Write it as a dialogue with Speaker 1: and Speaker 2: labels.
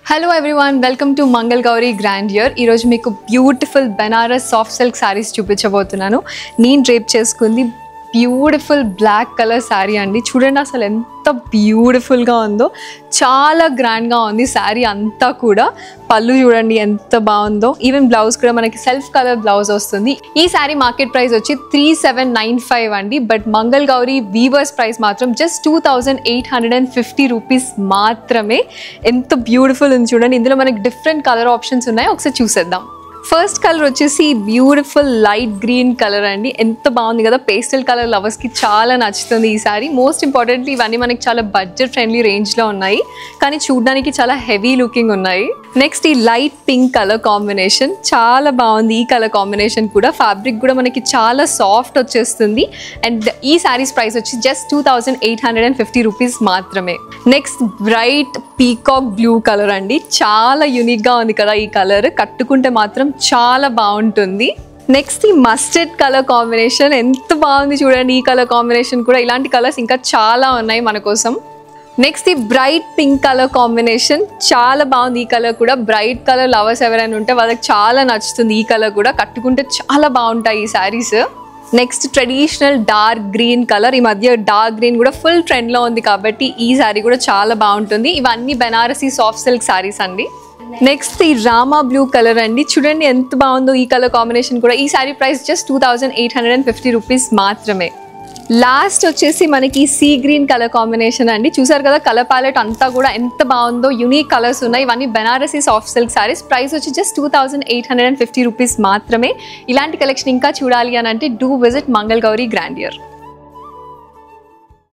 Speaker 1: Hello everyone, welcome to Mangal Gauri Grandeur. ఈ రోజు మీకు beautiful Benaras soft silk saris చూపించబోతున్నాను. నేను డ్రేప్ చేసుకుంది బ్యూటిఫుల్ బ్లాక్ కలర్ సారీ అండి. చూడండి అసలు ఎంత బ్యూటిఫుల్ గా ఉందో, చాలా గ్రాండ్ గా ఉంది సారీ అంతా కూడా. పళ్ళు చూడండి ఎంత బాగుందో. ఈవెన్ బ్లౌజ్ కూడా మనకి సెల్ఫ్ కలర్ బ్లౌజ్ వస్తుంది. ఈ సారీ మార్కెట్ ప్రైస్ వచ్చి 3795 అండి. But Mangal Gauri weavers price మాత్రం జస్ట్ 2850 రూపీస్ మాత్రమే. ఎంత బ్యూటిఫుల్ ఉంది చూడండి. ఇందులో మనకి డిఫరెంట్ కలర్ ఆప్షన్స్ ఉన్నాయి, ఒకసారి చూసేద్దాం. ఫస్ట్ కలర్ వచ్చేసి బ్యూటిఫుల్ లైట్ గ్రీన్ కలర్ అండి. ఎంత బాగుంది కదా, పేస్టల్ కలర్ లవర్స్ కి చాలా నచ్చుతుంది ఈ సారీ. మోస్ట్ ఇంపార్టెంట్లీ ఇవన్నీ మనకి చాలా బడ్జెట్ ఫ్రెండ్లీ రేంజ్ లో ఉన్నాయి, కానీ చూడడానికి చాలా హెవీ లుకింగ్ ఉన్నాయి. నెక్స్ట్ ఈ లైట్ పింక్ కలర్ కాంబినేషన్ చాలా బాగుంది. ఈ కలర్ కాంబినేషన్ కూడా ఫ్యాబ్రిక్ కూడా మనకి చాలా సాఫ్ట్ వచ్చేస్తుంది. అండ్ ఈ సారీస్ ప్రైస్ వచ్చి జస్ట్ 2850 రూపీస్ మాత్రమే. Next bright peacock blue colour అండి. చాలా యూనిక్ గా ఉంది కదా ఈ కలర్, కట్టుకుంటే మాత్రం చాలా బాగుంటుంది. నెక్స్ట్ ఈ మస్టర్డ్ కలర్ కాంబినేషన్ ఎంత బాగుంది చూడండి. ఈ కలర్ కాంబినేషన్ కూడా, ఇలాంటి కలర్స్ ఇంకా చాలా ఉన్నాయి మన కోసం. నెక్స్ట్ ఈ బ్రైట్ పింక్ కలర్ కాంబినేషన్ చాలా బాగుంది. ఈ కలర్ కూడా బ్రైట్ కలర్ లవర్స్ ఎవరైనా ఉంటే వాళ్ళకి చాలా నచ్చుతుంది. ఈ కలర్ కూడా కట్టుకుంటే చాలా బాగుంటాయి ఈ saris. Next traditional dark green colour. ఈ మధ్య డార్క్ గ్రీన్ కూడా ఫుల్ ట్రెండ్ లో ఉంది కాబట్టి ఈ శారీ కూడా చాలా బాగుంటుంది. ఇవన్నీ బెనారసీ సాఫ్ట్ సిల్క్ శారీస్ అండి. నెక్స్ట్ ఈ రామా బ్లూ కలర్ అండి. చూడండి ఎంత బాగుందో ఈ కలర్ కాంబినేషన్ కూడా. ఈ శారీ ప్రైస్ జస్ట్ 2850 రూపీస్ మాత్రమే. లాస్ట్ వచ్చేసి మనకి సీ గ్రీన్ కలర్ కాంబినేషన్ అండి. చూసారు కదా కలర్ ప్యాలెట్ అంతా కూడా ఎంత బాగుందో, యూనిక్ కలర్స్ ఉన్నాయి. ఇవన్నీ Banarasi soft silk saris. Price వచ్చి జస్ట్ 2850 రూపీస్ మాత్రమే. ఇలాంటి కలెక్షన్ ఇంకా చూడాలి అని అంటే do visit Mangal Gauri grandeur.